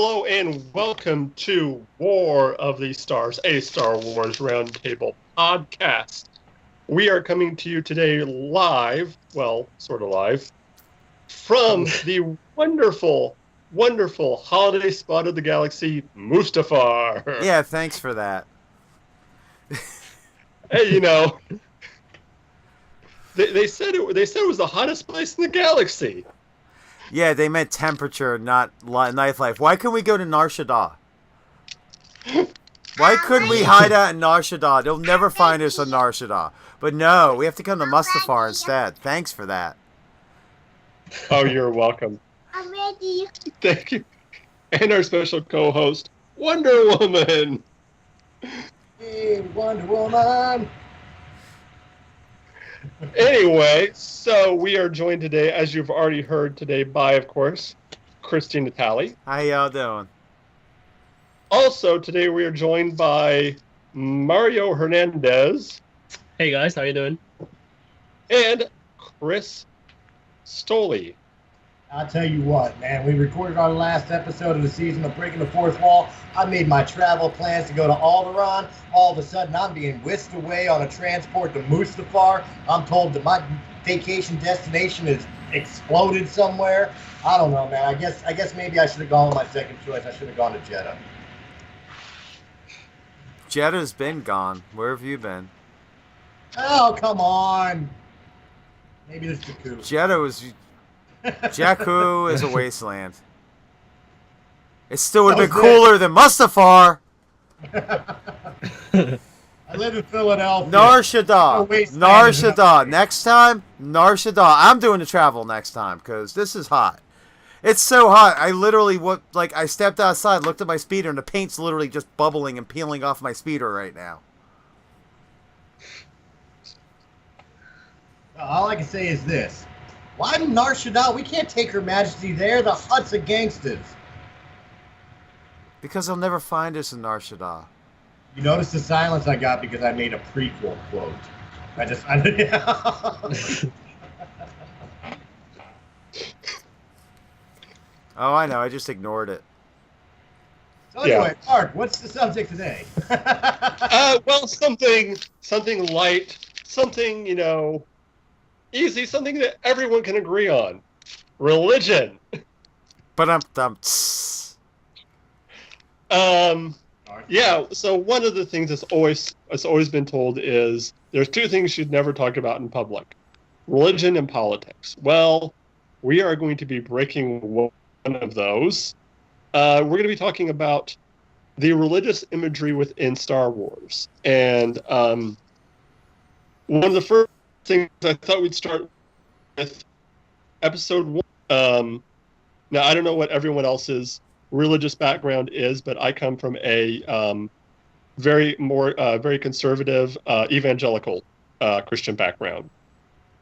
Hello and welcome to War of the Stars, a Star Wars Roundtable podcast. We are coming to you today live, well, sort of live, from the wonderful, wonderful holiday spot of the galaxy, Mustafar. Yeah, thanks for that. Hey, they said it was the hottest place in the galaxy. Yeah, they meant temperature, not nightlife. Why couldn't we go to Nar Shaddaa? Why couldn't we hide out in Nar Shaddaa? They'll never find us on Nar Shaddaa. But no, we have to come to Mustafar instead. Thanks for that. Oh, you're welcome. I'm ready. Thank you. And our special co-host, Wonder Woman. Hey, Wonder Woman. Anyway, so we are joined today, as you've already heard today, by, of course, Christina Tali. How y'all doing? Also, today we are joined by Mario Hernandez. Hey guys, how you doing? And Chris Wylde. I'll tell you what, man. We recorded our last episode of the season of Breaking the Fourth Wall. I made my travel plans to go to Alderaan. All of a sudden, I'm being whisked away on a transport to Mustafar. I'm told that my vacation destination is exploded somewhere. I don't know, man. I guess maybe I should have gone with my second choice. I should have gone to Jeddah. Jeddah's been gone. Where have you been? Oh, come on. Maybe this is Jakku. Jeddah was... Jakku is a wasteland. It still would have been cooler than Mustafar. I live in Philadelphia. Nar Shaddaa. Nar Shaddaa. Next time, Nar Shaddaa. I'm doing the travel next time because this is hot. It's so hot. I literally, I stepped outside, looked at my speeder, and the paint's literally just bubbling and peeling off my speeder right now. All I can say is this. Why Nar Shaddaa? We can't take Her Majesty there. The Hutt's of gangsters. Because they'll never find us in Nar Shaddaa. You notice the silence I got because I made a prequel quote. Oh, I know. I just ignored it. So anyway, Mark, what's the subject today? Well, something light, something, easy, something that everyone can agree on. Religion. But Yeah, so one of the things that's always been told is there's two things you'd never talk about in public. Religion and politics. Well, we are going to be breaking one of those. We're going to be talking about the religious imagery within Star Wars. And one of the first things I thought we'd start with Episode 1. Now, I don't know what everyone else's religious background is, but I come from a very conservative evangelical Christian background.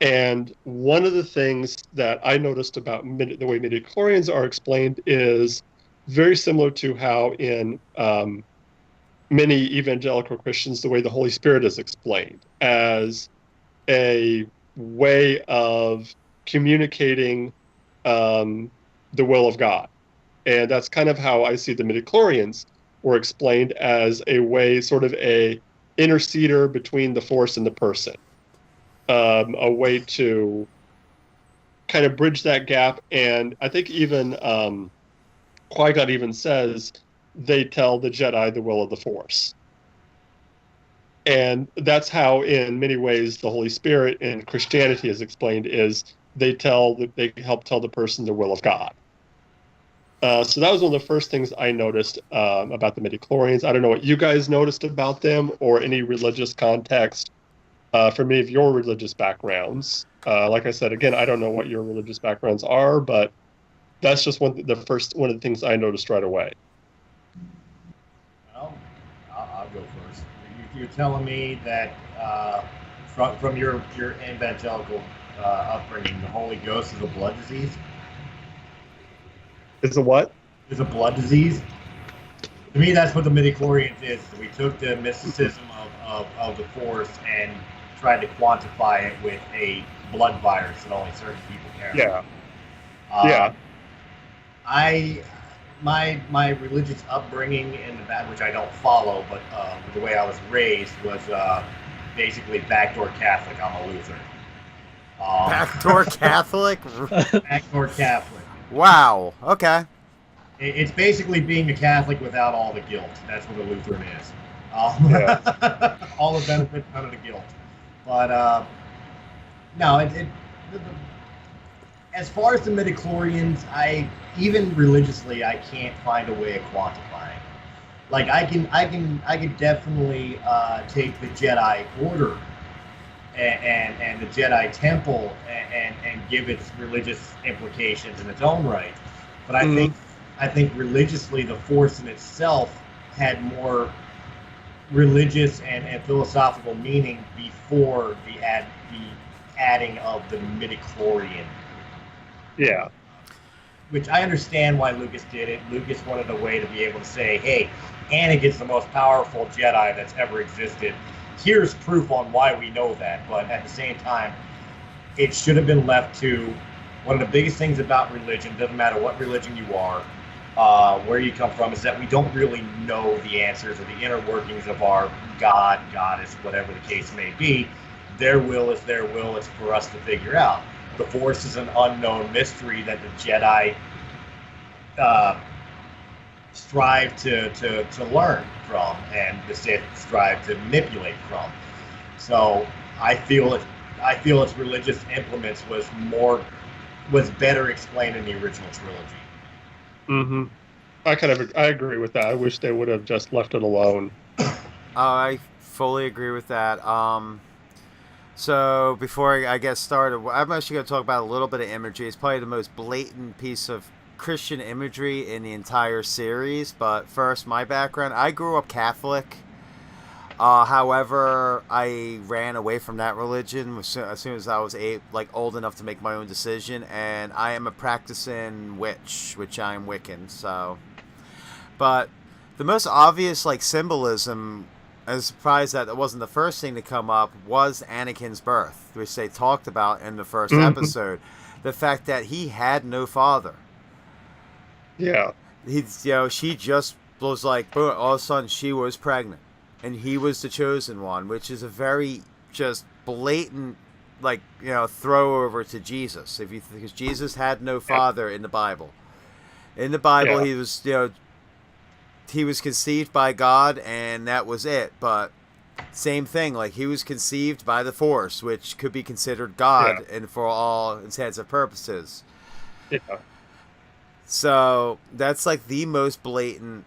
And one of the things that I noticed about the way midichlorians are explained is very similar to how in many evangelical Christians, the way the Holy Spirit is explained as a way of communicating the will of God. And that's kind of how I see the midichlorians were explained, as a way, sort of a interceder between the Force and the person. A way to kind of bridge that gap. And I think even Qui-Gon even says they tell the Jedi the will of the Force. And that's how, in many ways, the Holy Spirit in Christianity is explained, is they help tell the person the will of God. So that was one of the first things I noticed about the midichlorians. I don't know what you guys noticed about them, or any religious context for many of your religious backgrounds. Like I said, again, I don't know what your religious backgrounds are, but that's just one of the things I noticed right away. Well, I'll go first. You're telling me that from your evangelical upbringing, the Holy Ghost is a blood disease? Is a what? Is a blood disease? To me, that's what the midichlorians is. We took the mysticism of the Force and tried to quantify it with a blood virus that only certain people carry. Yeah. Yeah. my religious upbringing in the which I don't follow, but the way I was raised was basically backdoor Catholic. I'm a Lutheran. Backdoor Catholic? Backdoor Catholic. Wow. Okay. It's basically being a Catholic without all the guilt. That's what a Lutheran is. All the benefits, none of the guilt. But no, as far as the midichlorians, even religiously, I can't find a way of quantifying. Like I can definitely take the Jedi Order and the Jedi Temple and give its religious implications in its own right. But I think religiously, the Force in itself had more religious and philosophical meaning before the adding of the midichlorian. Yeah. Which I understand why Lucas did it. Lucas wanted a way to be able to say, hey, Anakin's the most powerful Jedi that's ever existed. Here's proof on why we know that. But at the same time, it should have been left to one of the biggest things about religion, doesn't matter what religion you are, where you come from, is that we don't really know the answers or the inner workings of our God, goddess, whatever the case may be. Their will is their will. It's for us to figure out. The Force is an unknown mystery that the Jedi strive to learn from, and the Sith strive to manipulate from. So I feel its religious implements was better explained in the original trilogy. Mm-hmm. I agree with that. I wish they would have just left it alone. I fully agree with that. So before I get started, I'm actually going to talk about a little bit of imagery. It's probably the most blatant piece of Christian imagery in the entire series. But first, my background. I grew up Catholic. However, I ran away from that religion as soon as I was old enough to make my own decision. And I am a practicing witch, which I am Wiccan. So, but the most obvious symbolism, I was surprised that it wasn't the first thing to come up, was Anakin's birth, which they talked about in the first episode. The fact that he had no father. Yeah. She just was boom, all of a sudden she was pregnant. And he was the chosen one, which is a very just blatant, throw over to Jesus. Because Jesus had no father in the Bible. In the Bible, he was, he was conceived by God, and that was it. But same thing, he was conceived by the Force, which could be considered God, and for all intents and purposes. Yeah. So that's the most blatant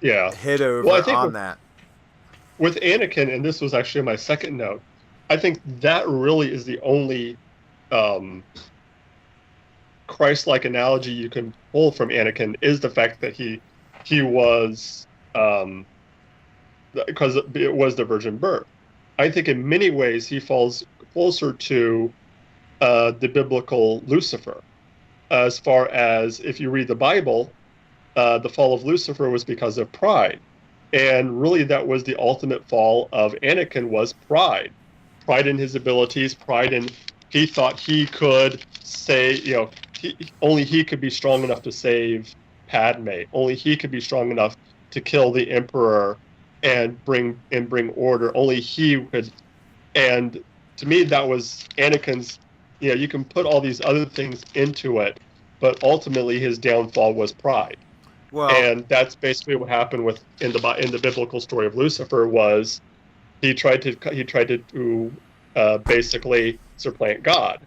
hit over on that. With Anakin, and this was actually my second note, I think that really is the only Christ-like analogy you can pull from Anakin, is the fact that he was, because it was the virgin birth. I think in many ways he falls closer to the biblical Lucifer, as far as if you read the Bible, the fall of Lucifer was because of pride. And really that was the ultimate fall of Anakin, was pride. Pride in his abilities, pride in, he thought he could say, only he could be strong enough to save Padme. Only he could be strong enough to kill the Emperor and bring order. Only he could. And to me, that was Anakin's. You can put all these other things into it, but ultimately his downfall was pride. Well, and that's basically what happened in the biblical story of Lucifer. Was he tried to basically supplant God.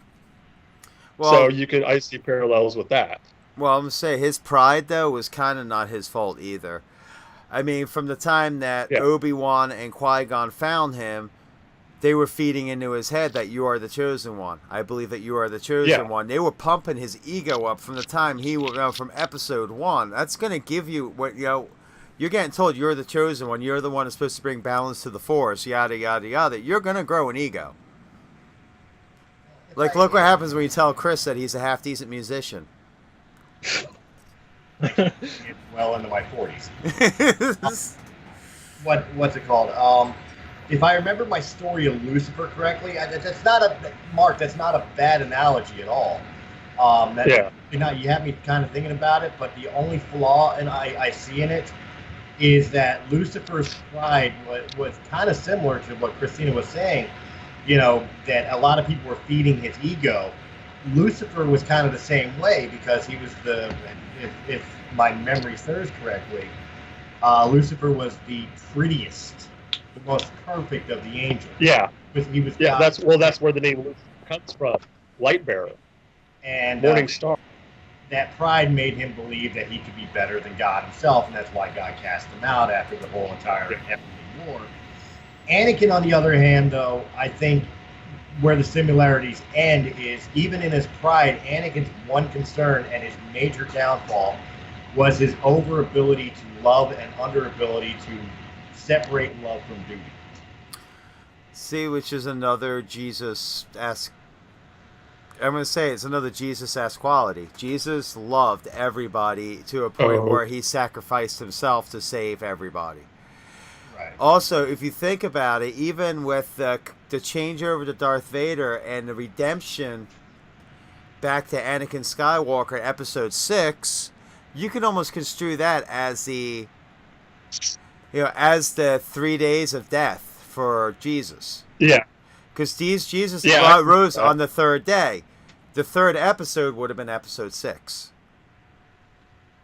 Well, so I see parallels with that. Well, I'm going to say his pride, though, was kind of not his fault either. I mean, from the time that Obi-Wan and Qui-Gon found him, they were feeding into his head that you are the chosen one. I believe that you are the chosen one. They were pumping his ego up from the time from episode 1. That's going to give you what, you're getting told you're the chosen one. You're the one that's supposed to bring balance to the Force, yada, yada, yada. You're going to grow an ego. Look what happens when you tell Chris that he's a half-decent musician. Well into my 40s. What's it called? If I remember my story of Lucifer correctly, that's not a bad analogy at all. You know, you have me kind of thinking about it, but the only flaw and I see in it is that Lucifer's pride was kind of similar to what Christina was saying. You know, that a lot of people were feeding his ego. Lucifer was kind of the same way because he was if my memory serves correctly, Lucifer was the prettiest, the most perfect of the angels. Yeah. He was that's where the name Lucifer comes from. Light bearer. And morning star. That pride made him believe that he could be better than God himself, and that's why God cast him out after the whole entire Ep10 war. Anakin, on the other hand, though, I think where the similarities end is even in his pride, Anakin's one concern and his major downfall was his over ability to love and under ability to separate love from duty. See, which is another Jesus-esque. I'm going to say it's another Jesus-esque quality. Jesus loved everybody to a point where he sacrificed himself to save everybody. Right. Also, if you think about it, even with the changeover to Darth Vader and the redemption back to Anakin Skywalker in Episode 6, you can almost construe that as the 3 days of death for Jesus. Yeah. Because Jesus rose on the third day. The third episode would have been Episode 6.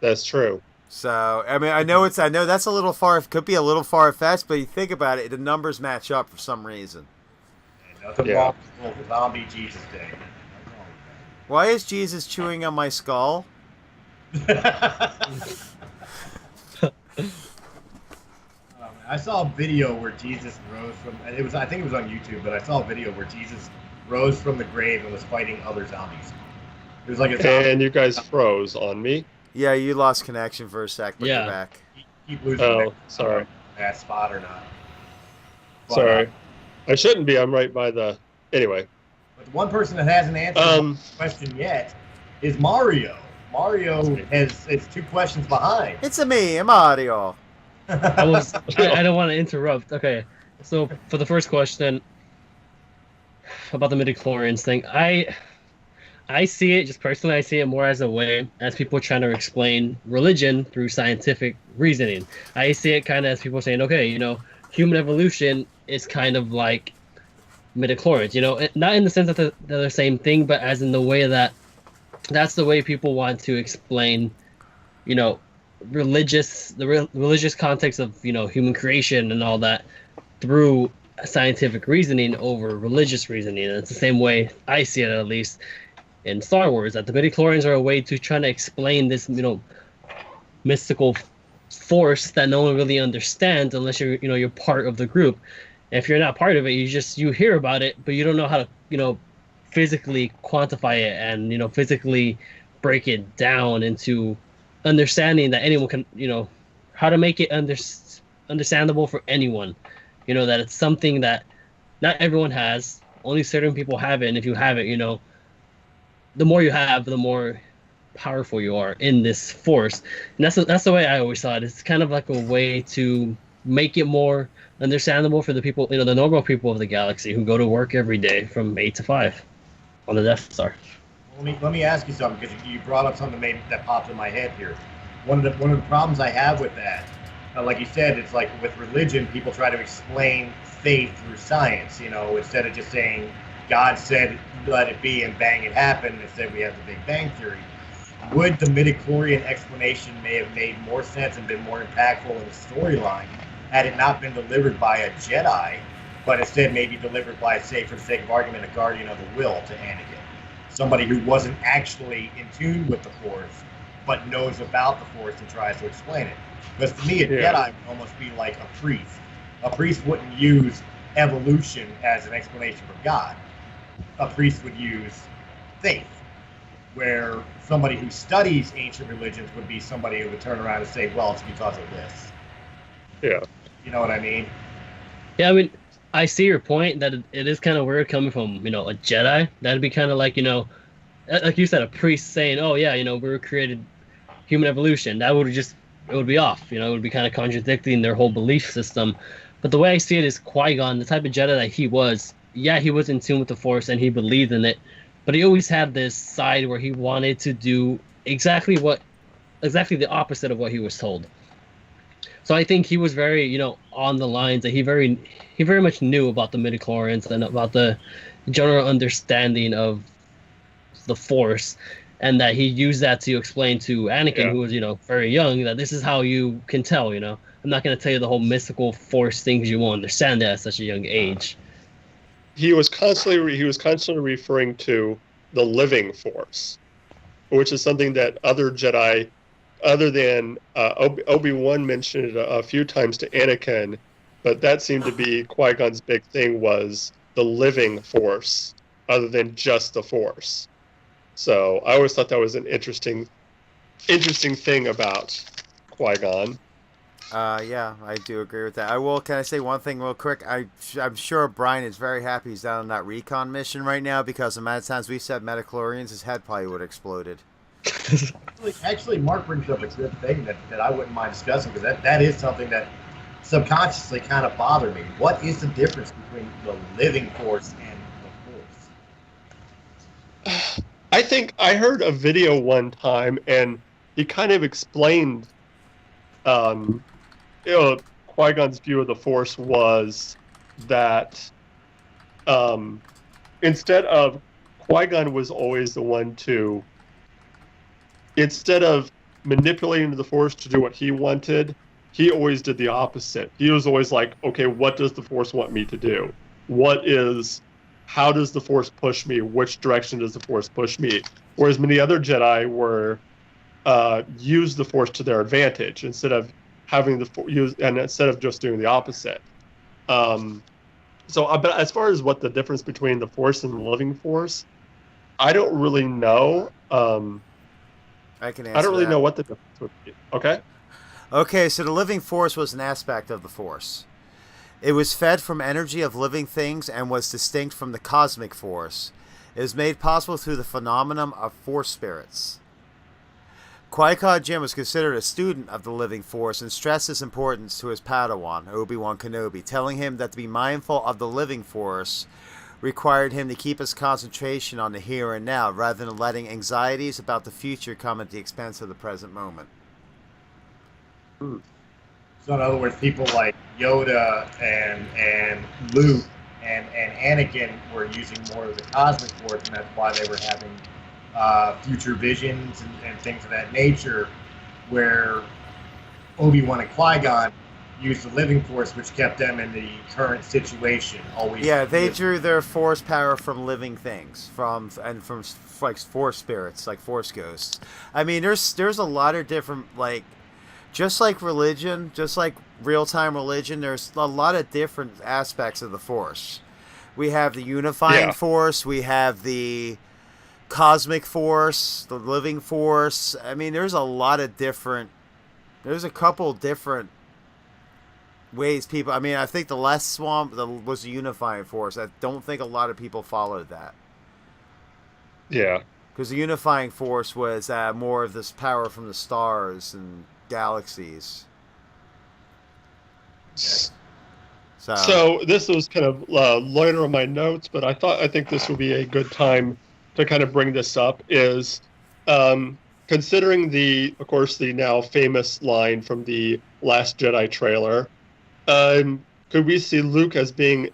That's true. So, I mean, I know that's a little far, could be a little far-fetched, but you think about it, the numbers match up for some reason. Nothing wrong with zombie Jesus Day. Why is Jesus chewing on my skull? I saw a video where Jesus rose from. I think it was on YouTube, but I saw a video where Jesus rose from the grave and was fighting other zombies. It was like a zombie. And you guys froze on me. Yeah, you lost connection for a sec, but you're back. Keep losing. Oh, sorry. That spot or not? But, sorry, I shouldn't be. I'm right by the. Anyway. But the one person that hasn't answered the question yet is Mario. Mario is 2 questions behind. It's me, Mario. I don't want to interrupt. Okay, so for the first question about the midichlorians thing, I see it, just personally, I see it more as a way, as people trying to explain religion through scientific reasoning. I see it kind of as people saying, okay, human evolution is kind of like midichlorians, not in the sense that they're the same thing, but as in the way that's the way people want to explain, religious context of human creation and all that through scientific reasoning over religious reasoning. And it's the same way I see it, at least in Star Wars, that the midichlorians are a way to try to explain this mystical force that no one really understands unless you're part of the group. And if you're not part of it, you hear about it, but you don't know how to physically quantify it and physically break it down into understanding that anyone can, how to make it understandable for anyone, that it's something that not everyone has, only certain people have it, and if you have it, the more you have, the more powerful you are in this force. And that's the way I always saw it. It's kind of like a way to make it more understandable for the people, the normal people of the galaxy who go to work every day from 8 to 5 on the Death Star. Let me ask you something, because you brought up something that popped in my head here. One of the problems I have with that, like you said, it's like with religion, people try to explain faith through science. Instead of just saying God said let it be and bang it happened. Instead, we have the Big Bang Theory. Would the midichlorian explanation may have made more sense and been more impactful in the storyline had it not been delivered by a Jedi, but instead maybe delivered by, say, for the sake of argument, a guardian of the will to Anakin? Somebody who wasn't actually in tune with the Force, but knows about the Force and tries to explain it. Because to me, a Jedi would almost be like a priest. A priest wouldn't use evolution as an explanation for God. A priest would use faith, where somebody who studies ancient religions would be somebody who would turn around and say, well, it's because of this. Yeah. You know what I mean? Yeah, I mean, I see your point that it is kind of weird coming from, a Jedi. That'd be kind of like, like you said, a priest saying, oh, yeah, we were created human evolution. That would it would be off. It would be kind of contradicting their whole belief system. But the way I see it is Qui-Gon, the type of Jedi that he was in tune with the Force and he believed in it, but he always had this side where he wanted to do exactly the opposite of what he was told. So I think he was very, on the lines that he very much knew about the midichlorians and about the general understanding of the Force, and that he used that to explain to Anakin, who was, very young, that this is how you can tell, I'm not going to tell you the whole mystical Force things you won't understand at such a young age. He was constantly referring to the living Force, which is something that other Jedi, other than Obi-Wan, mentioned it a few times to Anakin, but that seemed to be Qui-Gon's big thing, was the living Force, other than just the Force. So I always thought that was an interesting thing about Qui-Gon. Yeah, I do agree with that. Can I say one thing real quick? I'm sure Brian is very happy he's down on that recon mission right now, because the amount of times we said midichlorians, his head probably would have exploded. Actually, Mark brings up a good thing that I wouldn't mind discussing, because that is something that subconsciously kind of bothered me. What is the difference between the living Force and the Force? I think I heard a video one time, and he kind of explained, Qui-Gon's view of the Force was that instead of Qui-Gon was always the one to, instead of manipulating the Force to do what he wanted, he always did the opposite. He was always like, okay, what does the Force want me to do? How does the Force push me? Which direction does the Force push me? Whereas many other Jedi use the Force to their advantage instead of having instead of just doing the opposite. But as far as what the difference between the Force and the living Force, I don't really know. I can answer I don't really that. know what the difference would be. Okay. Okay, so the living Force was an aspect of the Force. It was fed from energy of living things and was distinct from the cosmic Force. It was made possible through the phenomenon of Force spirits. Qui-Gon Jinn was considered a student of the living Force and stressed its importance to his Padawan, Obi-Wan Kenobi, telling him that to be mindful of the living Force required him to keep his concentration on the here and now, rather than letting anxieties about the future come at the expense of the present moment. So in other words, people like Yoda and Luke and Anakin were using more of the cosmic Force, and that's why they were having future visions and things of that nature, where Obi-Wan and Qui-Gon used the living Force, which kept them in the current situation. They drew their Force power from living things, from like Force spirits, like Force ghosts. I mean, there's a lot of different, like, just like religion, just like real-time religion, there's a lot of different aspects of the Force. We have the unifying Force, we have the cosmic Force, the living Force. I mean, there's a couple different ways people. I mean, I think the last swamp was the unifying Force. I don't think a lot of people followed that. Yeah. Because the unifying Force was more of this power from the stars and galaxies. So this was kind of later on my notes, but I think this would be a good time to kind of bring this up. Is considering of course, the now famous line from the Last Jedi trailer. Could we see Luke as being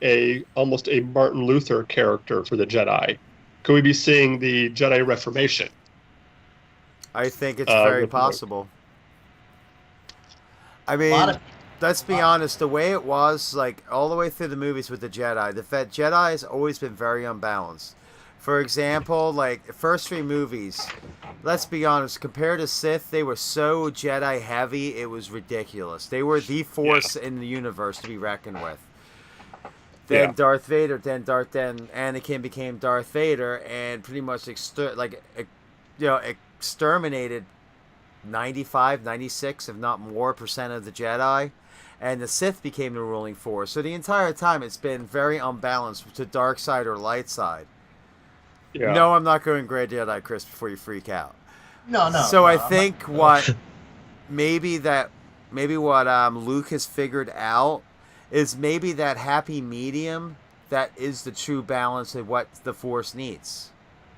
almost a Martin Luther character for the Jedi? Could we be seeing the Jedi Reformation? I think it's very possible. I mean, let's be honest, the way it was, like, all the way through the movies with the Jedi, Jedi has always been very unbalanced. For example, like, the first 3 movies, let's be honest, compared to Sith, they were so Jedi heavy, it was ridiculous. They were the Force in the universe to be reckoned with. Then Darth Vader, then Anakin became Darth Vader, and pretty much exterminated 95, 96, if not more, % of the Jedi, and the Sith became the ruling Force. So the entire time, it's been very unbalanced to dark side or light side. Yeah. No, I'm not going Grey Jedi, Chris, before you freak out. No. So I think what Luke has figured out is maybe that happy medium that is the true balance of what the Force needs.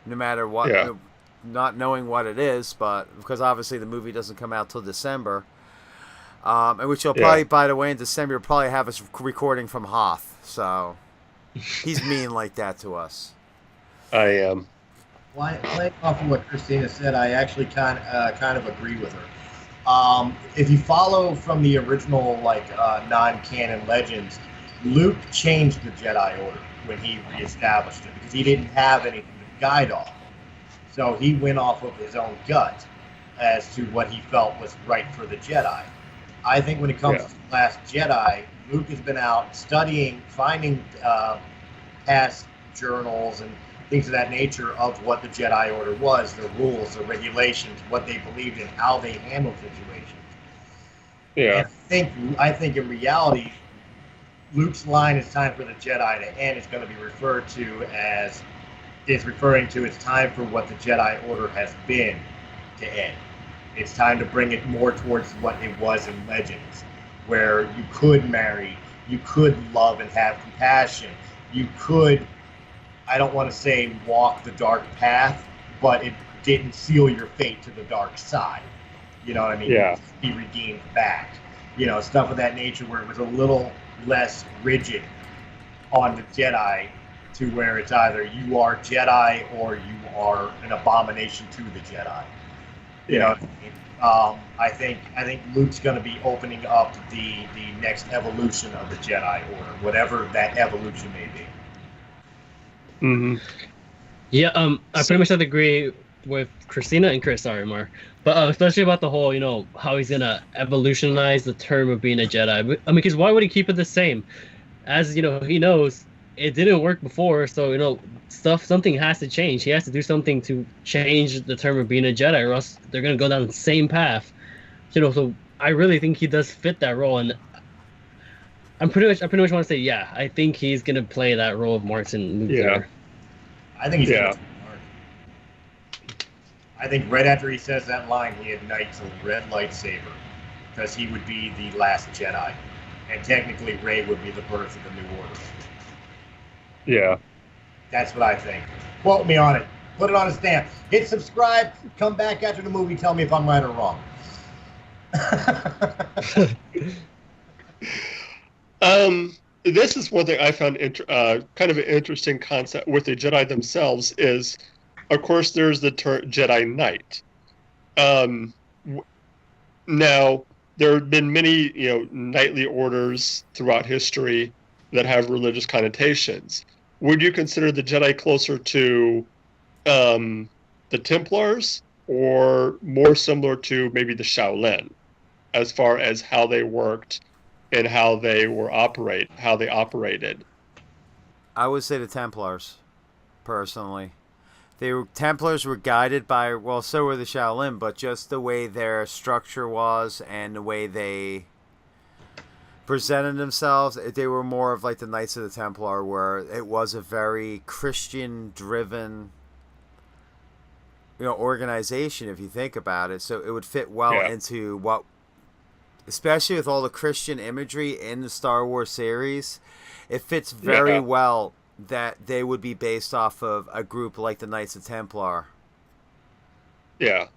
no matter what, Yeah. not knowing what it is, but because obviously the movie doesn't come out till December. And which you'll probably, by the way, in December, you'll probably have us recording from Hoth. So he's mean like that to us. I am. Playing off of what Christina said, I actually kind of agree with her. If you follow from the original non-canon legends, Luke changed the Jedi Order when he reestablished it because he didn't have anything to guide off. So he went off of his own gut as to what he felt was right for the Jedi. I think when it comes to The Last Jedi, Luke has been out studying, finding past journals and things of that nature of what the Jedi Order was, their rules, their regulations, what they believed in, how they handled situations. Yeah. And I think in reality, Luke's line "It's time for the Jedi to end" is going to be referring to it's time for what the Jedi Order has been to end. It's time to bring it more towards what it was in Legends, where you could marry, you could love and have compassion, you could, I don't want to say walk the dark path, but it didn't seal your fate to the dark side. You know what I mean? Yeah. Be redeemed back. Stuff of that nature where it was a little less rigid on the Jedi, to where it's either you are Jedi or you are an abomination to the Jedi. You know what I mean? I think Luke's going to be opening up the next evolution of the Jedi Order, whatever that evolution may be. Mm-hmm. Yeah, I pretty much have to agree with Christina and Chris, sorry, Mark. But especially about the whole, how he's going to evolutionize the term of being a Jedi. I mean, because why would he keep it the same? As, he knows it didn't work before, so, something has to change. He has to do something to change the term of being a Jedi, or else they're going to go down the same path. So I really think he does fit that role, and I pretty much want to say, yeah, I think he's going to play that role of Martin Luther. I think he's going to I think right after he says that line, he ignites a red lightsaber, because he would be the last Jedi, and technically Rey would be the birth of the New Order. Yeah. That's what I think. Quote me on it. Put it on a stamp. Hit subscribe. Come back after the movie. Tell me if I'm right or wrong. This is one thing I found kind of an interesting concept with the Jedi themselves is, of course, there's the term Jedi Knight. Now, there have been many, knightly orders throughout history that have religious connotations. Would you consider the Jedi closer to the Templars, or more similar to maybe the Shaolin, as far as how they worked and how they operated? I would say the Templars, personally. Templars were guided by, well, so were the Shaolin, but just the way their structure was and the way they presented themselves, they were more of like the Knights of the Templar, where it was a very Christian-driven, organization, if you think about it. So it would fit well into what, especially with all the Christian imagery in the Star Wars series, it fits very well that they would be based off of a group like the Knights of Templar. Yeah.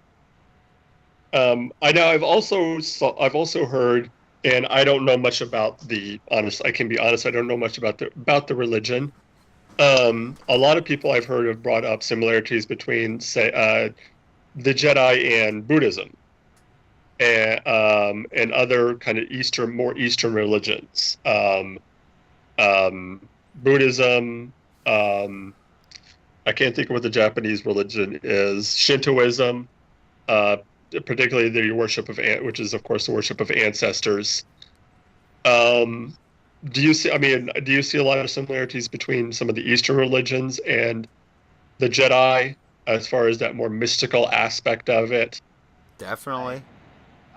I know. I've also heard, and I don't know much about I can be honest, I don't know much about the religion. A lot of people I've heard have brought up similarities between, say, the Jedi and Buddhism, and other kind of more Eastern religions. Buddhism, I can't think of what the Japanese religion is. Shintoism, particularly the worship of, which is of course the worship of ancestors. Do you see a lot of similarities between some of the Eastern religions and the Jedi, as far as that more mystical aspect of it? Definitely.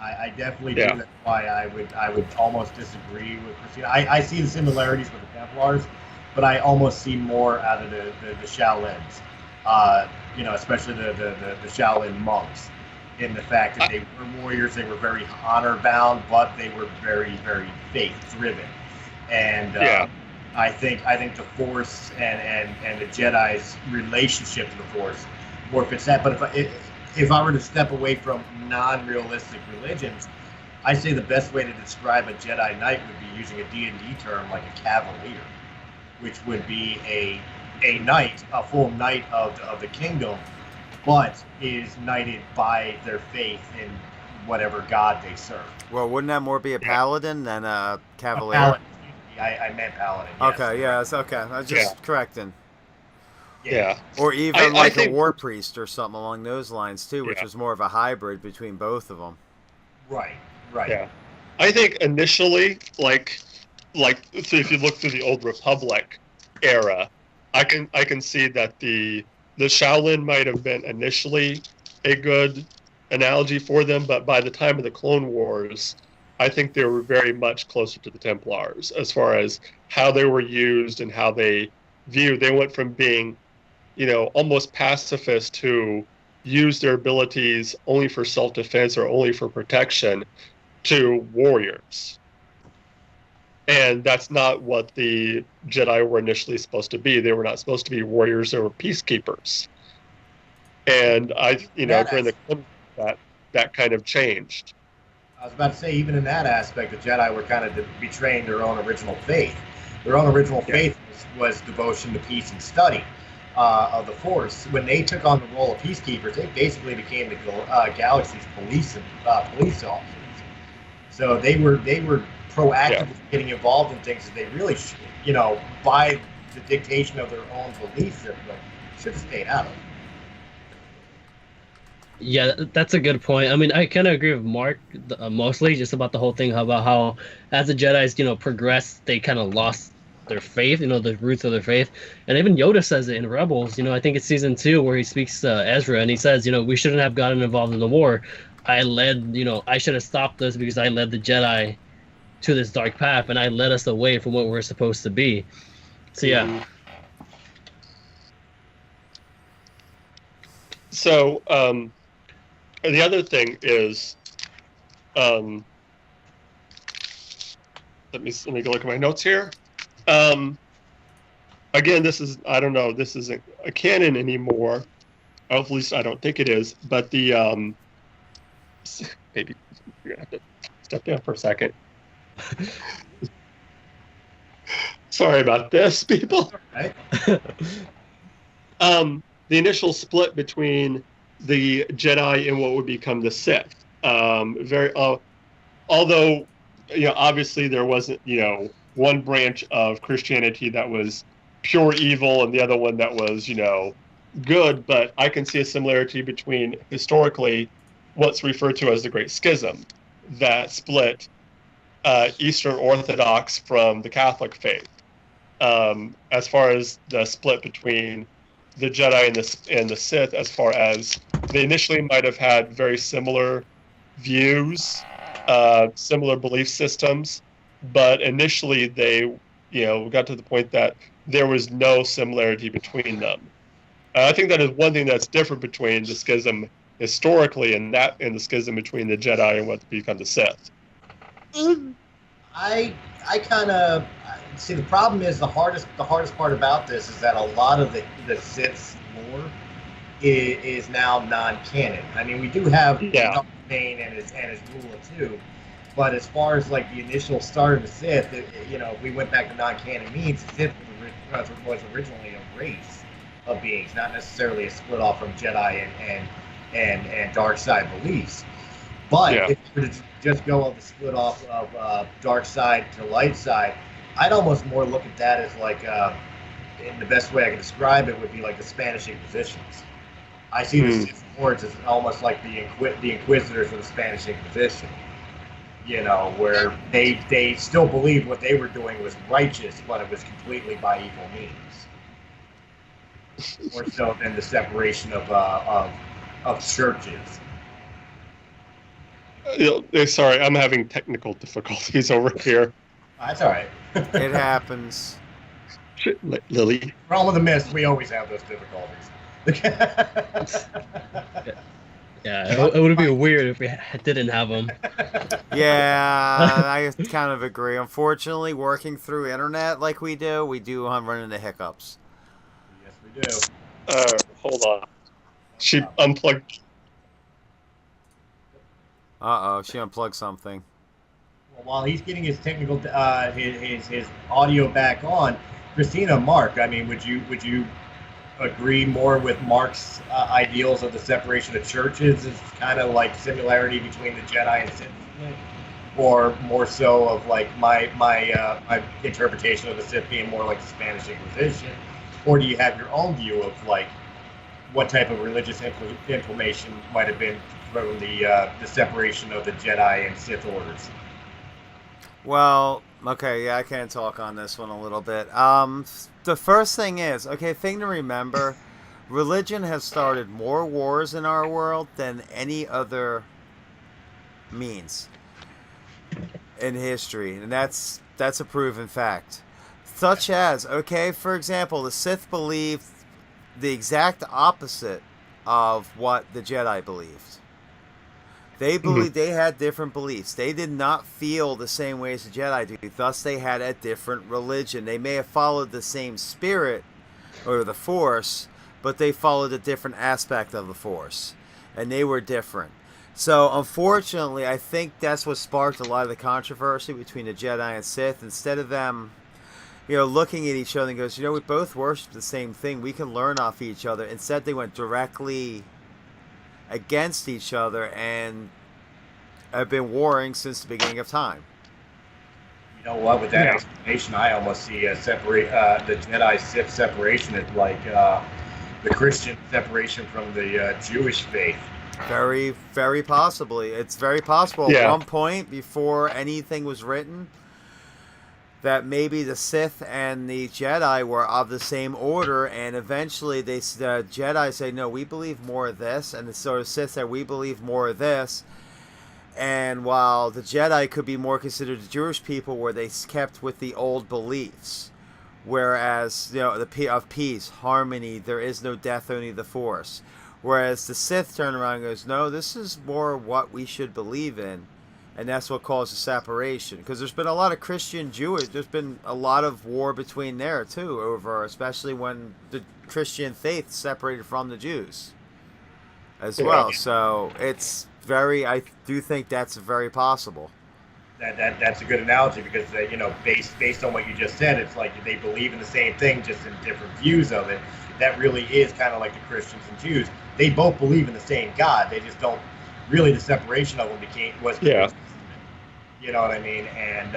I definitely do. That's why I would almost disagree with Christina. I see the similarities with the Templars, but I almost see more out of the Shaolins. Especially the Shaolin monks, in the fact that they were warriors, they were very honor bound, but they were very, very faith driven. And I think the Force and the Jedi's relationship to the Force more fits that. But if I were to step away from non-realistic religions, I say the best way to describe a Jedi Knight would be using a D&D term like a Cavalier, which would be a knight, a full knight of the kingdom, but is knighted by their faith in whatever god they serve. Well, wouldn't that more be a paladin than a cavalier? Paladin. I meant paladin. Yes. Okay, yeah, it's okay. I was just correcting. Yeah. Or even I a think war priest or something along those lines too, which is more of a hybrid between both of them. Right. Yeah. I think initially, like, so if you look through the Old Republic era, I can see that the Shaolin might have been initially a good analogy for them, but by the time of the Clone Wars, I think they were very much closer to the Templars as far as how they were used and how they viewed. They went from being, almost pacifists who used their abilities only for self-defense or only for protection to warriors. And that's not what the Jedi were initially supposed to be. They were not supposed to be warriors, they were peacekeepers. And during the that kind of changed. I was about to say, even in that aspect, the Jedi were kind of betraying their own original faith. Their own original faith was devotion to peace and study of the Force. When they took on the role of peacekeepers, they basically became the galaxy's police officers. So they were proactively getting involved in things that they really, by the dictation of their own belief system, should have stayed out of. Yeah, that's a good point. I mean, I kind of agree with Mark mostly just about the whole thing about how as the Jedis, progressed, they kind of lost their faith, the roots of their faith. And even Yoda says it in Rebels, I think it's season 2 where he speaks to Ezra and he says, we shouldn't have gotten involved in the war. I should have stopped this because I led the Jedi to this dark path and I led us away from what we're supposed to be. So, yeah. So, the other thing is, let me go look at my notes here. Again, this isn't a canon anymore. At least I don't think it is. But the maybe you're gonna have to step down for a second. Sorry about this, people. Right. The initial split between the Jedi and what would become the Sith. Although, obviously there wasn't, one branch of Christianity that was pure evil and the other one that was, good, but I can see a similarity between historically what's referred to as the Great Schism that split Eastern Orthodox from the Catholic faith. As far as the split between the Jedi and the Sith, as far as they initially might have had very similar views, similar belief systems, but initially they, got to the point that there was no similarity between them. I think that is one thing that's different between the schism historically and the schism between the Jedi and what become the Sith. I kind of see the problem is the hardest part about this is that a lot of the Sith's lore is now non-canon. I mean, we do have Pain and his Rule of Two, but as far as like the initial start of the Sith, if we went back to non-canon means, the Sith was originally a race of beings, not necessarily a split off from Jedi and dark side beliefs. But if you were to just go on the split off of dark side to light side, I'd almost more look at that as like, in the best way I can describe it would be like the Spanish Inquisitions. I see the Sith Lords as almost like the Inquisitors of the Spanish Inquisition. Where they still believed what they were doing was righteous, but it was completely by evil means. More so than the separation of churches. Sorry, I'm having technical difficulties over here. That's all right. It happens. Shit, Lily. Realm of the Mist, we always have those difficulties. Yeah, it would be weird if we didn't have them. Yeah, I kind of agree. Unfortunately, working through internet like we do run into hiccups. Yes, we do. Hold on. She unplugged. Uh-oh, she unplugged something. Well, while he's getting his technical, his audio back on, Christina, Mark, I mean, would you agree more with Mark's ideals of the separation of churches? Is kind of like similarity between the Jedi and Sith, or more so of like my interpretation of the Sith being more like the Spanish Inquisition, or do you have your own view of like what type of religious inflammation might have been from the separation of the Jedi and Sith orders? Well, okay, yeah, I can talk on this one a little bit. The first thing is, thing to remember, religion has started more wars in our world than any other means in history, and that's a proven fact. Such as, for example, the Sith believed the exact opposite of what the Jedi believed. They believed they had different beliefs. They did not feel the same way as the Jedi do. Thus, they had a different religion. They may have followed the same spirit or the Force, but they followed a different aspect of the Force, and they were different. So, unfortunately, I think that's what sparked a lot of the controversy between the Jedi and Sith. Instead of them, looking at each other and goes, we both worship the same thing. We can learn off each other. Instead, they went directly against each other and have been warring since the beginning of time. You know what? With that explanation, I almost see the Jedi-Sith separation as like the Christian separation from the Jewish faith. Very, very possibly. It's very possible at one point before anything was written that maybe the Sith and the Jedi were of the same order, and eventually the Jedi say, no, we believe more of this, and the sort of Sith say, we believe more of this. And while the Jedi could be more considered the Jewish people, where they kept with the old beliefs, whereas, of peace, harmony, there is no death, only the Force. Whereas the Sith turn around and goes, no, this is more what we should believe in. And that's what caused the separation. Because there's been a lot of Christian-Jewish, there's been a lot of war between there, too, over, especially when the Christian faith separated from the Jews as well. So it's I do think that's very possible. That's a good analogy because, based on what you just said, it's like they believe in the same thing, just in different views of it. That really is kind of like the Christians and Jews. They both believe in the same God. They just don't, really the separation of them was you know what I mean? And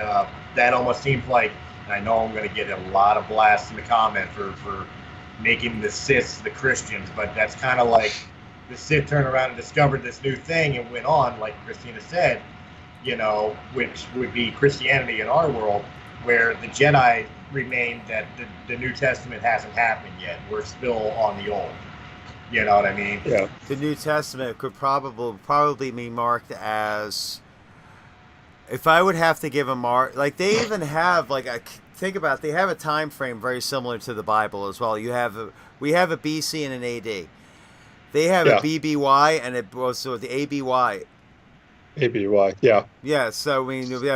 that almost seems like, and I know I'm going to get a lot of blasts in the comment for making the Siths the Christians, but that's kind of like the Sith turned around and discovered this new thing and went on, like Christina said, which would be Christianity in our world, where the Jedi remain that the New Testament hasn't happened yet. We're still on the old. You know what I mean? Yeah. The New Testament could probably be marked as, if I would have to give a mark, like they even have think about it, they have a time frame very similar to the Bible as well. We have a BC and an AD. They have a BBY and the ABY. ABY, yeah. Yeah, so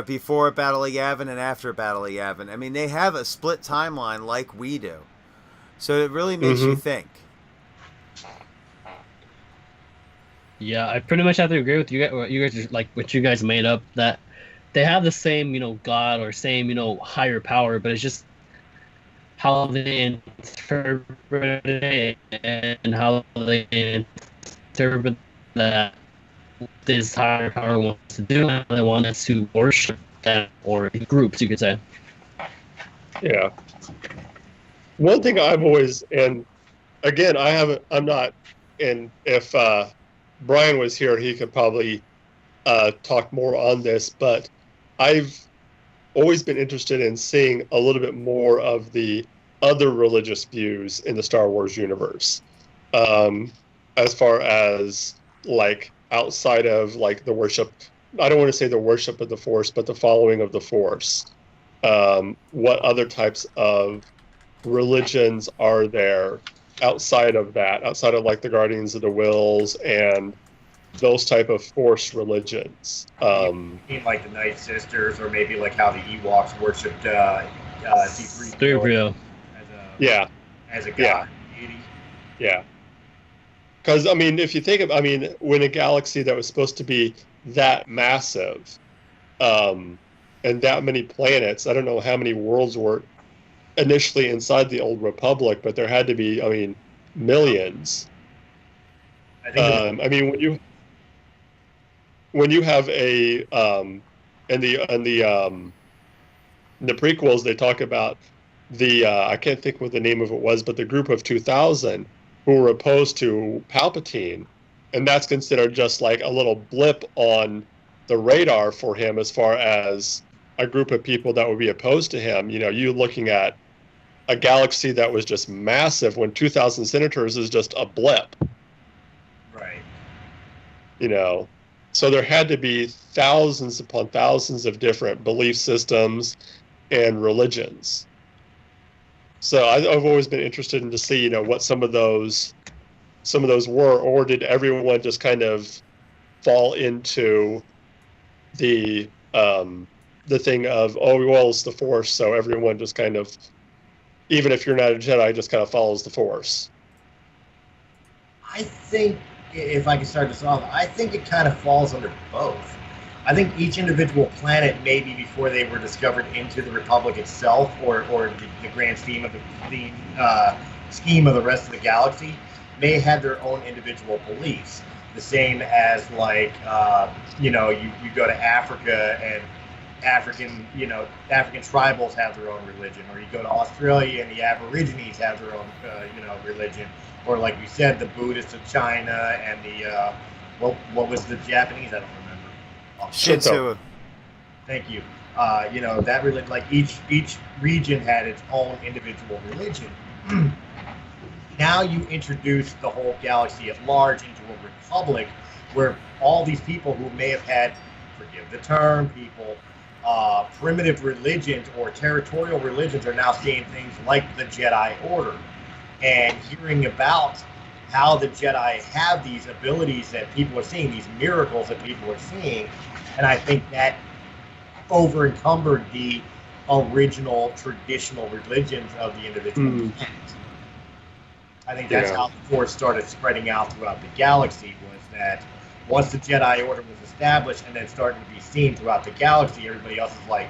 before Battle of Yavin and after Battle of Yavin. I mean, they have a split timeline like we do. So it really makes you think. Yeah, I pretty much have to agree with you guys. You guys are like what you guys made up, that they have the same, God or same, higher power, but it's just how they interpret it and how they interpret that this higher power wants to do. They want us to worship that, or groups, you could say. Yeah. One thing I've always, and again, I'm not, and if Brian was here, he could probably talk more on this, but I've always been interested in seeing a little bit more of the other religious views in the Star Wars universe, as far as outside of the worship. I don't want to say the worship of the Force, but the following of the Force. What other types of religions are there outside of that, outside of the Guardians of the Wills and those type of Force religions. Like the Night Sisters, or maybe like how the Ewoks worshipped C-3PO as a god. Yeah. Because, I mean, if you think of, I mean, when a galaxy that was supposed to be that massive, and that many planets, I don't know how many worlds were initially inside the Old Republic, but there had to be, I mean, millions. I mean, when you have a in the prequels, they talk about the I can't think what the name of it was, but the group of 2000 who were opposed to Palpatine, and that's considered just like a little blip on the radar for him as far as a group of people that would be opposed to him. You know, you looking at a galaxy that was just massive when 2,000 senators is just a blip. Right. You know, so there had to be thousands upon thousands of different belief systems and religions. So I've always been interested in to see, you know, what some of those were, or did everyone just kind of fall into the thing of, oh, well, it's the Force, so everyone just kind of, even if you're not a Jedi, just kind of follows the Force. I think, if I can start this off, I think it kind of falls under both. I think each individual planet, maybe before they were discovered into the Republic itself, or the grand scheme of the rest of the galaxy, may have their own individual beliefs. The same as, like, you know, you go to Africa and African tribals have their own religion, or you go to Australia and the Aborigines have their own, religion, or like you said, the Buddhists of China and the what was the Japanese? I don't remember. Shinto. Thank you. You know, that religion, like each region had its own individual religion. Now you introduce the whole galaxy at large into a republic where all these people who may have had, forgive the term, people, primitive religions or territorial religions are now seeing things like the Jedi Order and hearing about how the Jedi have these abilities that people are seeing, these miracles that people are seeing. And I think that over-encumbered the original traditional religions of the individual planets. I think that's how the Force started spreading out throughout the galaxy, was that once the Jedi Order was established and then starting to be seen throughout the galaxy, everybody else is like,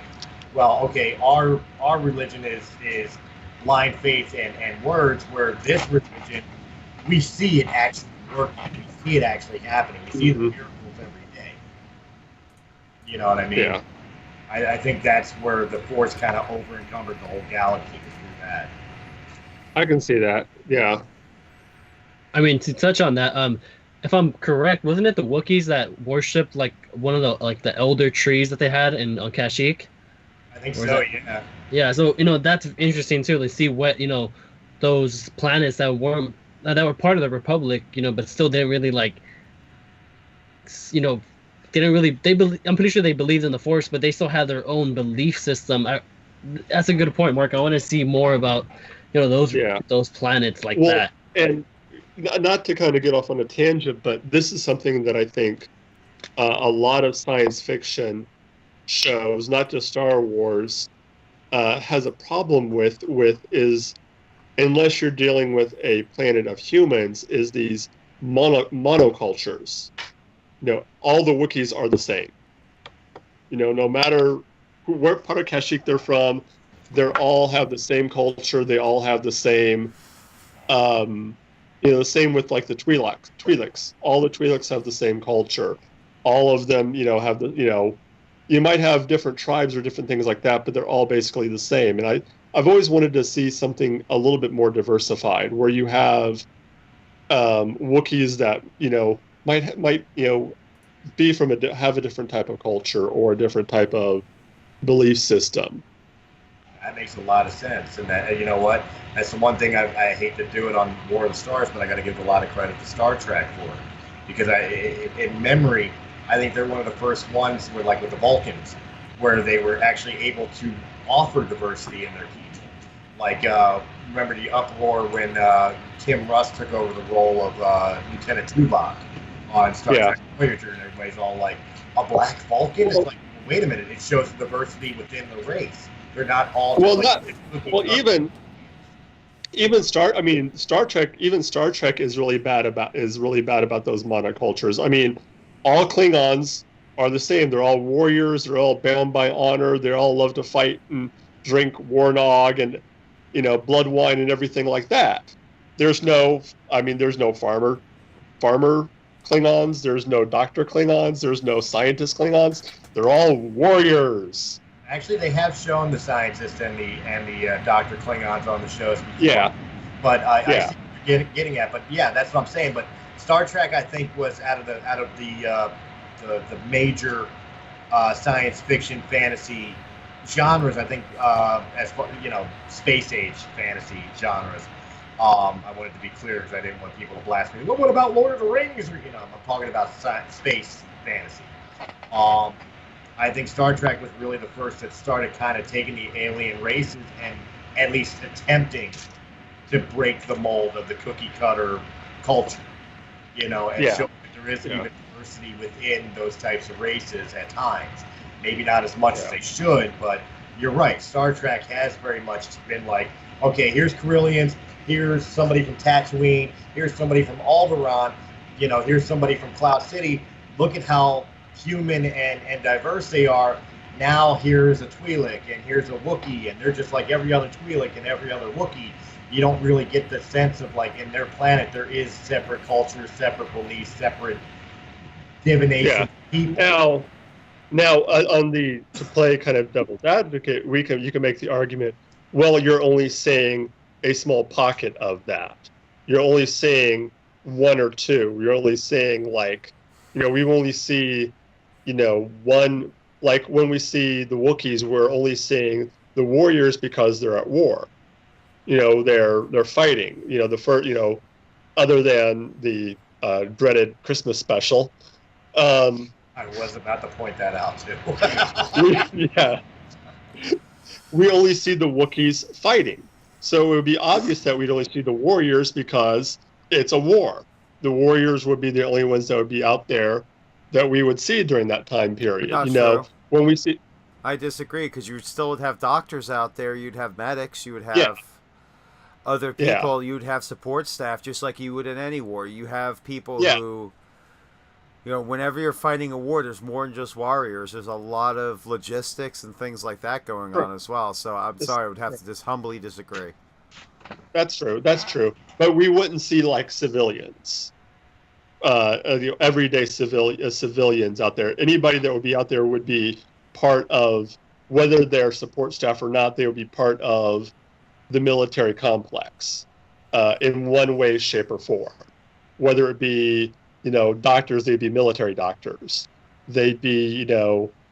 well, okay, our religion is blind faith and words, where this religion, we see it actually working, we see it actually happening, we see the miracles every day. You know what I mean? Yeah. I think that's where the Force kind of over-encumbered the whole galaxy through that. I can see that, yeah. I mean, to touch on that, if I'm correct, wasn't it the Wookiees that worshipped like one of the elder trees that they had on Kashyyyk? I think so, yeah. Yeah, so that's interesting too. To see what those planets that were part of the Republic, but still didn't really I'm pretty sure they believed in the Force, but they still had their own belief system. That's a good point, Mark. I want to see more about those planets like that. And not to kind of get off on a tangent, but this is something that I think a lot of science fiction shows, not just Star Wars, has a problem with is, unless you're dealing with a planet of humans, is these monocultures. All the Wookiees are the same. No matter where part of Kashyyyk they're from, they all have the same culture. They all have the same, the same with like the Twi'leks. All the Twi'leks have the same culture. All of them, have the, you might have different tribes or different things like that, but they're all basically the same. And I've always wanted to see something a little bit more diversified, where you have Wookiees that might be have a different type of culture or a different type of belief system. That makes a lot of sense, and that, you know what, that's the one thing I hate to do it on War of the Stars, but I got to give a lot of credit to Star Trek for it, because in memory, I think they're one of the first ones with the Vulcans, where they were actually able to offer diversity in their people. Remember the uproar when Tim Russ took over the role of Lieutenant Tuvok on Star Trek Voyager, and everybody's all like, a black Vulcan? It's like, wait a minute, it shows diversity within the race. They're not all even Star Trek is really bad about those monocultures. I mean, all Klingons are the same. They're all warriors, they're all bound by honor, they all love to fight and drink warnog and blood wine and everything like that. There's no farmer Klingons, there's no doctor Klingons, there's no scientist Klingons. They're all warriors. Actually, they have shown the scientists and the Dr. Klingons on the shows before. Yeah. But I see what you're getting at. But yeah, that's what I'm saying. But Star Trek, I think, was out of the major science fiction fantasy genres. I think as far space age fantasy genres. I wanted to be clear because I didn't want people to blast me. Well, what about Lord of the Rings? Or, I'm talking about space fantasy. I think Star Trek was really the first that started kind of taking the alien races and at least attempting to break the mold of the cookie cutter culture, and show that there is even diversity within those types of races at times. Maybe not as much as they should, but you're right. Star Trek has very much been like, okay, here's Corellians, here's somebody from Tatooine, here's somebody from Alderaan, here's somebody from Cloud City. Look at how human and diverse they are. Now here's a Twi'lek and here's a Wookiee, and they're just like every other Twi'lek and every other Wookiee. You don't really get the sense of like in their planet there is separate cultures, separate beliefs, separate divination people. Now to play kind of devil's advocate, you can make the argument, well, you're only saying a small pocket of that. You're only saying one or two. You're only saying we only see one, like when we see the Wookiees, we're only seeing the warriors because they're at war. They're fighting. Other than the dreaded Christmas special. I was about to point that out too. We only see the Wookiees fighting, so it would be obvious that we'd only see the warriors because it's a war. The warriors would be the only ones that would be out there that we would see during that time period. Not true. When we see. I disagree, because you still would have doctors out there. You'd have medics. You would have other people. You'd have support staff, just like you would in any war. You have people who, whenever you're fighting a war, there's more than just warriors. There's a lot of logistics and things like that going on as well. So I'm sorry, I would have to just humbly disagree. That's true. But we wouldn't see like civilians. Everyday civilians out there. Anybody that would be out there would be part of, whether they're support staff or not, they would be part of the military complex in one way, shape, or form. Whether it be, doctors, they'd be military doctors. They'd be,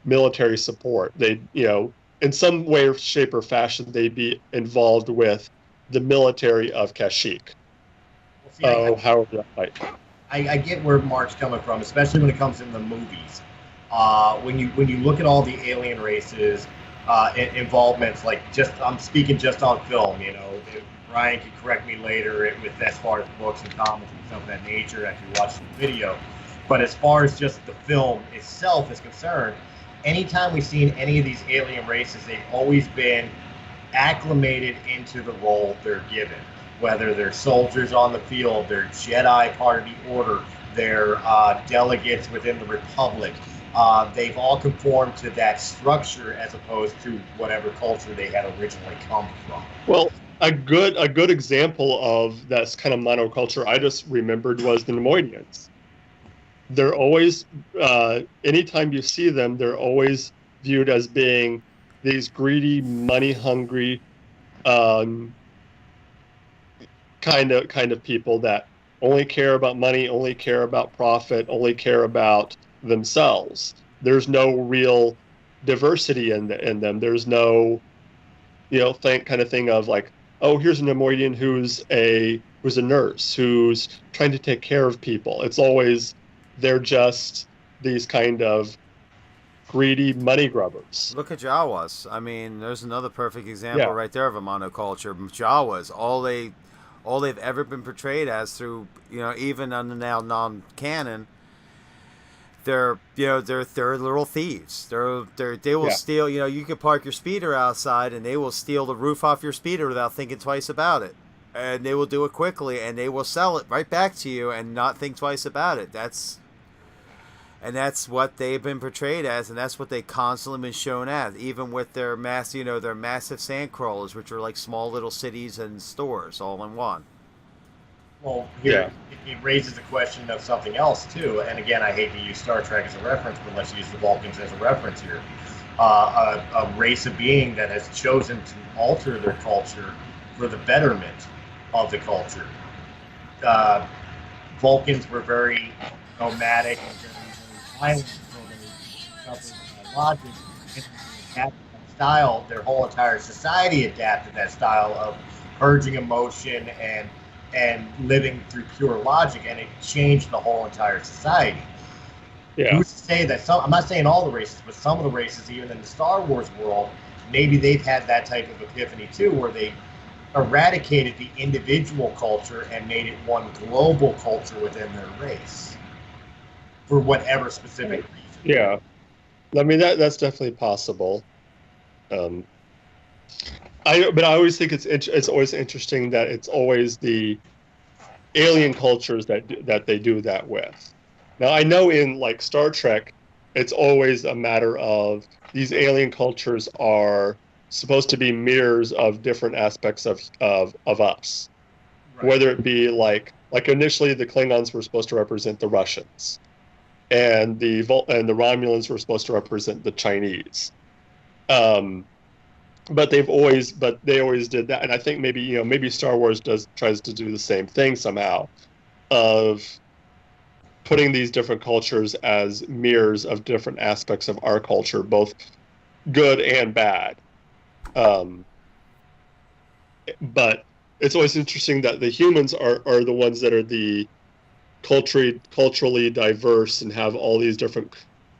military support. They'd, in some way, shape, or fashion, they'd be involved with the military of Kashyyyk. However that might be. I get where Mark's coming from, especially when it comes in the movies. When you look at all the alien races, involvements, I'm speaking just on film. If Ryan can correct me later with as far as books and comics and stuff of that nature after you watch the video. But as far as just the film itself is concerned, anytime we've seen any of these alien races, they've always been acclimated into the role they're given. Whether they're soldiers on the field, they're Jedi part of the Order, they're delegates within the Republic. They've all conformed to that structure as opposed to whatever culture they had originally come from. Well, a good example of that kind of monoculture I just remembered was the Nemoidians. They're always, anytime you see them, they're always viewed as being these greedy, money-hungry, kind of people that only care about money, only care about profit, only care about themselves. There's no real diversity in them. There's no, kind of thing of like, oh, here's a Nemoidian who's a nurse who's trying to take care of people. It's always they're just these kind of greedy money grubbers. Look at Jawas. I mean, there's another perfect example right there of a monoculture. Jawas, all they've ever been portrayed as through, even on the now non-canon, they're little thieves. They will steal. You can park your speeder outside, and they will steal the roof off your speeder without thinking twice about it. And they will do it quickly, and they will sell it right back to you, and not think twice about it. That's what they've been portrayed as, and that's what they constantly been shown as. Even with their massive sand crawlers, which are like small little cities and stores all in one. Well, here it raises the question of something else too. And again, I hate to use Star Trek as a reference, but let's use the Vulcans as a reference here. A race of being that has chosen to alter their culture for the betterment of the culture. Vulcans were very nomadic and very violent, so they logic and adapted that style. Their whole entire society adapted that style of purging emotion and living through pure logic, and it changed the whole entire society. Yeah. Who's to say that I'm not saying all the races, but some of the races, even in the Star Wars world, maybe they've had that type of epiphany too, where they eradicated the individual culture and made it one global culture within their race for whatever specific reason. Yeah. I mean, that's definitely possible. But I always think it's always interesting that it's always the alien cultures that they do that with. Now, I know in like Star Trek, it's always a matter of these alien cultures are supposed to be mirrors of different aspects of us. Right. Whether it be like initially the Klingons were supposed to represent the Russians, and the Romulans were supposed to represent the Chinese. But they always did that, and I think maybe Star Wars tries to do the same thing somehow, of putting these different cultures as mirrors of different aspects of our culture, both good and bad. But it's always interesting that the humans are the ones that are the culturally diverse and have all these different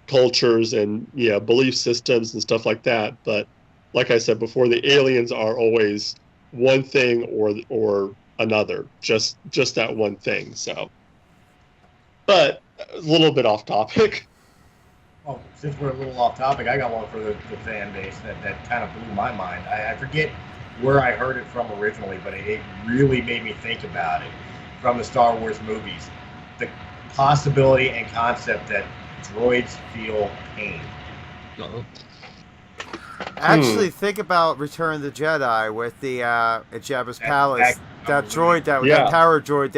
cultures and belief systems and stuff like that, but like I said before, the aliens are always one thing or another, just that one thing. So, but a little bit off topic. Well, since we're a little off topic, I got one for the fan base that kind of blew my mind. I forget where I heard it from originally, but it really made me think about it from the Star Wars movies. The possibility and concept that droids feel pain. Uh-oh. Actually, think about Return of the Jedi with the at Jabba's palace. That droid, that power droid,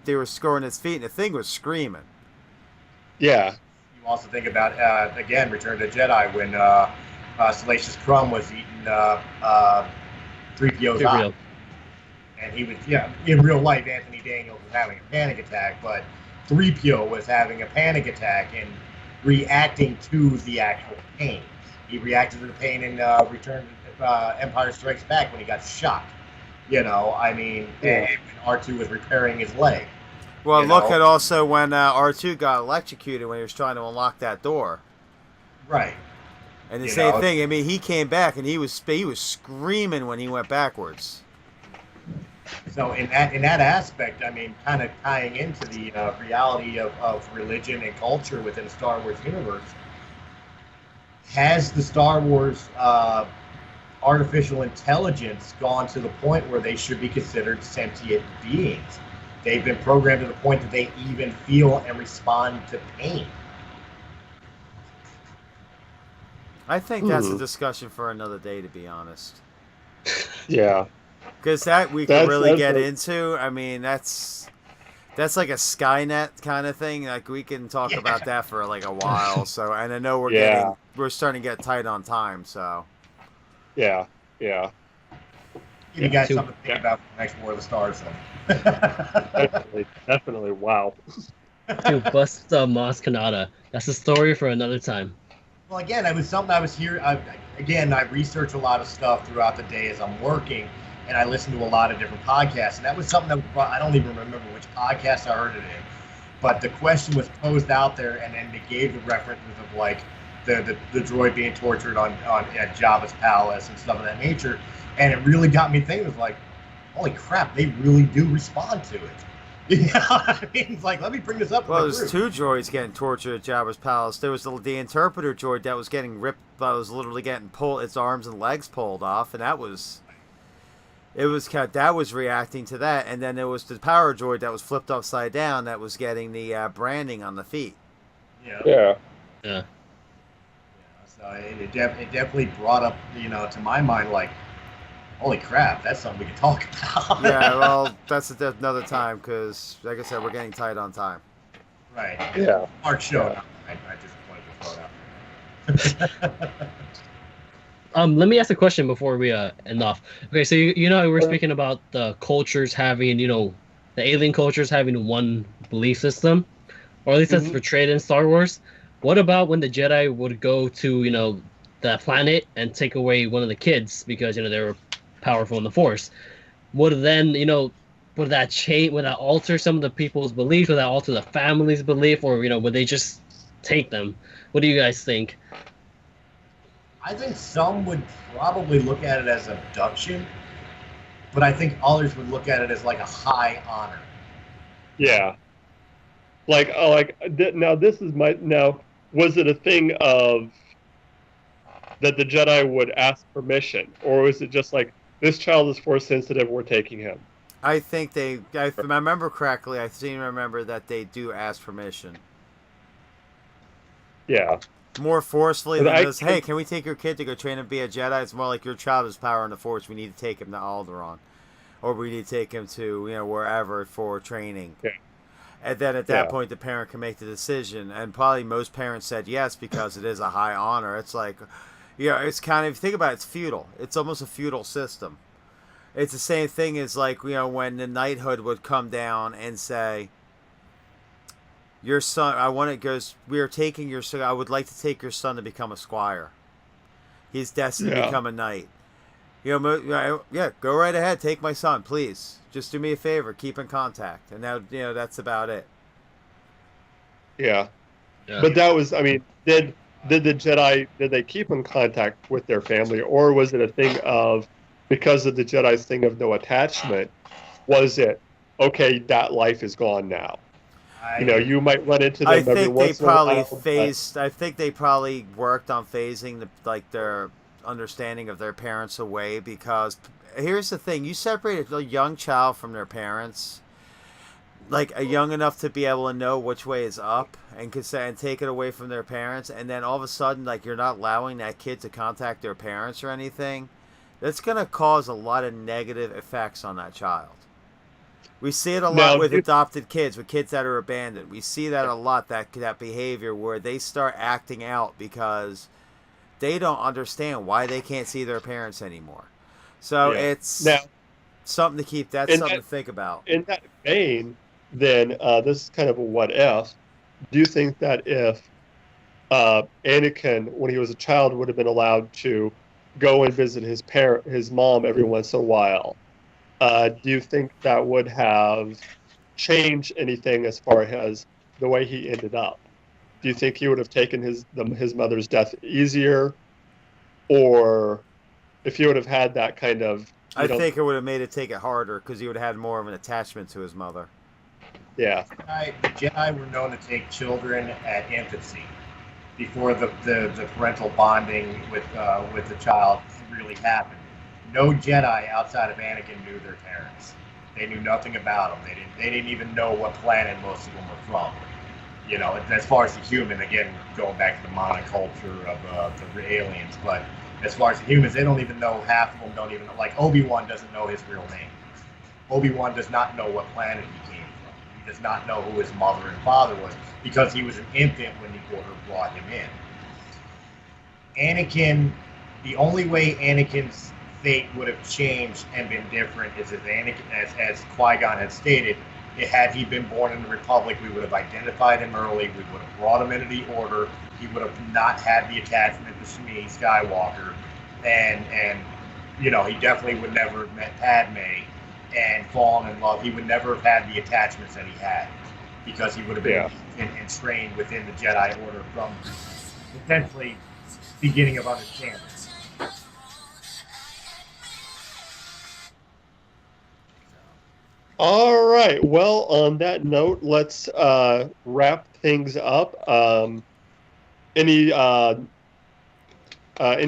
they were scoring his feet, and the thing was screaming. Yeah. You also think about again Return of the Jedi when Salacious Crumb was eating 3PO's eye, and he was in real life Anthony Daniels was having a panic attack, but 3PO was having a panic attack and reacting to the actual pain. He reacted to the pain in Return to Empire Strikes Back when he got shot. And R2 was repairing his leg. Well, look at also when R2 got electrocuted when he was trying to unlock that door. Right. And the same thing. I mean, he came back and he was screaming when he went backwards. So in that aspect, I mean, kind of tying into the reality of religion and culture within the Star Wars universe. Has the Star Wars artificial intelligence gone to the point where they should be considered sentient beings? They've been programmed to the point that they even feel and respond to pain. I think that's a discussion for another day, to be honest. Yeah. Because that we can really get into. I mean, that's like a Skynet kind of thing. Like we can talk about that for like a while. So, and I know we're starting to get tight on time. So, yeah. You guys something to think about for the next War of the Stars, then. Definitely. Wow. Dude, bust Maz Kanata. That's a story for another time. Well, again, it was something I was here. I research a lot of stuff throughout the day as I'm working, and I listen to a lot of different podcasts. And that was something that I don't even remember which podcast I heard it in, but the question was posed out there, and then they gave the references of like the droid being tortured at Jabba's palace and stuff of that nature, and it really got me thinking. It was like, holy crap, they really do respond to it. You know what I mean? It's like, let me bring this up. Well, there's two droids getting tortured at Jabba's palace. There was the interpreter droid that was getting ripped, that was literally getting pulled, its arms and legs pulled off, and that was reacting to that. And then there was the power droid that was flipped upside down that was getting the branding on the feet. Yeah. So it definitely brought up, to my mind, like, holy crap, that's something we can talk about. Yeah, well, that's another time because, like I said, we're getting tight on time. Right. Yeah. Mark showed up. I just wanted to throw it out there. Let me ask a question before we end off. Okay, so we're speaking about the cultures having, the alien cultures having one belief system, or at least that's portrayed in Star Wars. What about when the Jedi would go to, the planet and take away one of the kids because, they were powerful in the Force? Would then, would that change? Would that alter some of the people's beliefs? Would that alter the family's belief, or would they just take them? What do you guys think? I think some would probably look at it as abduction, but I think others would look at it as like a high honor. Yeah. Now this is was it a thing of that the Jedi would ask permission, or was it just like, this child is Force sensitive, we're taking him? I think if I remember correctly, I seem to remember that they do ask permission. Yeah. More forcefully than this, hey, can we take your kid to go train and be a Jedi? It's more like, your child has power in the Force, we need to take him to Alderaan. Or we need to take him to, wherever for training. Yeah. And then at that point, the parent can make the decision. And probably most parents said yes because it is a high honor. It's like, it's kind of, think about it, it's feudal. It's almost a feudal system. It's the same thing as like, when the knighthood would come down and say, your son, we are taking your son, I would like to take your son to become a squire. He's destined to become a knight. Go right ahead, take my son, please. Just do me a favor, keep in contact. And now, that's about it. Yeah. But that was, did the Jedi, did they keep in contact with their family, or was it a thing of, because of the Jedi's thing of no attachment, was it, okay, that life is gone now? You might run into them every once in a while. I think they probably worked on phasing their understanding of their parents away, because here's the thing: you separate a young child from their parents, like a young enough to be able to know which way is up, and take it away from their parents, and then all of a sudden, like, you're not allowing that kid to contact their parents or anything. That's gonna cause a lot of negative effects on that child. We see it a lot with adopted kids, with kids that are abandoned. We see that a lot, that behavior where they start acting out because they don't understand why they can't see their parents anymore. So it's something to keep. That's something to think about. In that vein, then this is kind of a what if. Do you think that if Anakin, when he was a child, would have been allowed to go and visit his mom every once in a while, do you think that would have changed anything as far as the way he ended up? Do you think he would have taken his mother's death easier, or if he would have had that kind of? I think it would have made it take it harder because he would have had more of an attachment to his mother. Yeah. Jedi were known to take children at infancy, before the parental bonding with the child really happened. No Jedi outside of Anakin knew their parents. They knew nothing about them. They didn't even know what planet most of them were from. As far as the human, again, going back to the monoculture of the aliens, but as far as the humans, they don't even know, half of them don't even know. Like, Obi-Wan doesn't know his real name. Obi-Wan does not know what planet he came from. He does not know who his mother and father was, because he was an infant when the Order brought him in. Anakin, the only way Anakin's fate would have changed and been different is as Qui-Gon had stated, had he been born in the Republic, we would have identified him early, we would have brought him into the Order, he would have not had the attachment to Shmi Skywalker, and he definitely would never have met Padme and fallen in love. He would never have had the attachments that he had, because he would have been entrained within the Jedi Order from essentially beginning of understanding. All right. Well, on that note, let's wrap things up. Any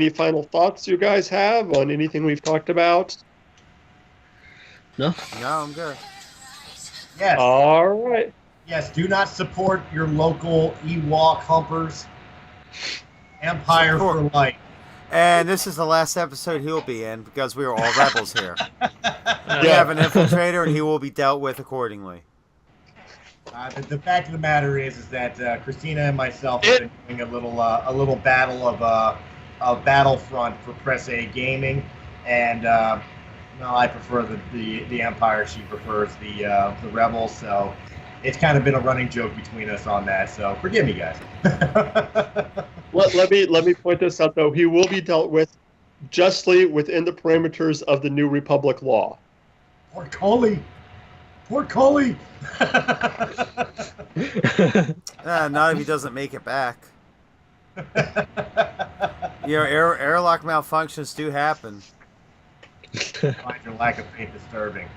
final thoughts you guys have on anything we've talked about? No? No, I'm good. Yes. All right. Yes, do not support your local Ewok humpers. Empire for life. And this is the last episode he'll be in because we are all rebels here. We have an infiltrator, and he will be dealt with accordingly. The fact of the matter is that Christina and myself have been doing a little battle of Battlefront for Press A Gaming, and I prefer the Empire. She prefers the Rebels. So it's kind of been a running joke between us on that. So forgive me, guys. Let me point this out though. He will be dealt with justly within the parameters of the New Republic law. Poor Tali. Poor Tali. Not if he doesn't make it back. Airlock malfunctions do happen. I find your lack of faith disturbing.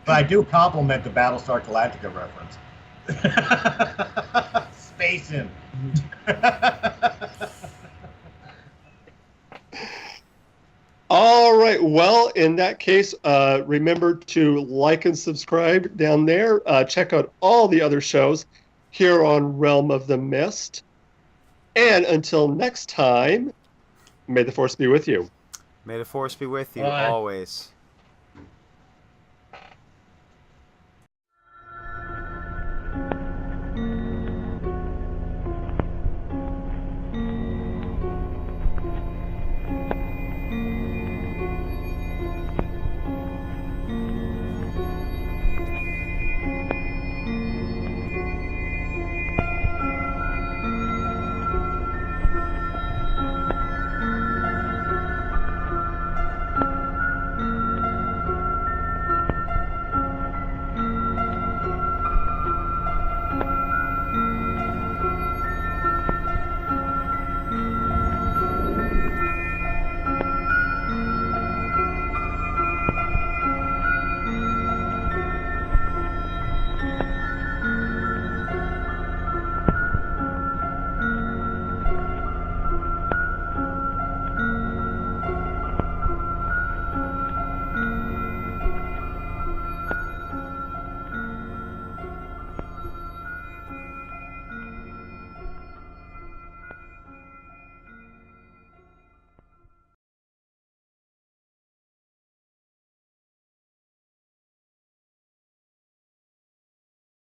But I do compliment the Battlestar Galactica reference. Space him. All right. Well, in that case, remember to like and subscribe down there. Check out all the other shows here on Realm of the Mist. And until next time, may the Force be with you. May the Force be with you Bye. always.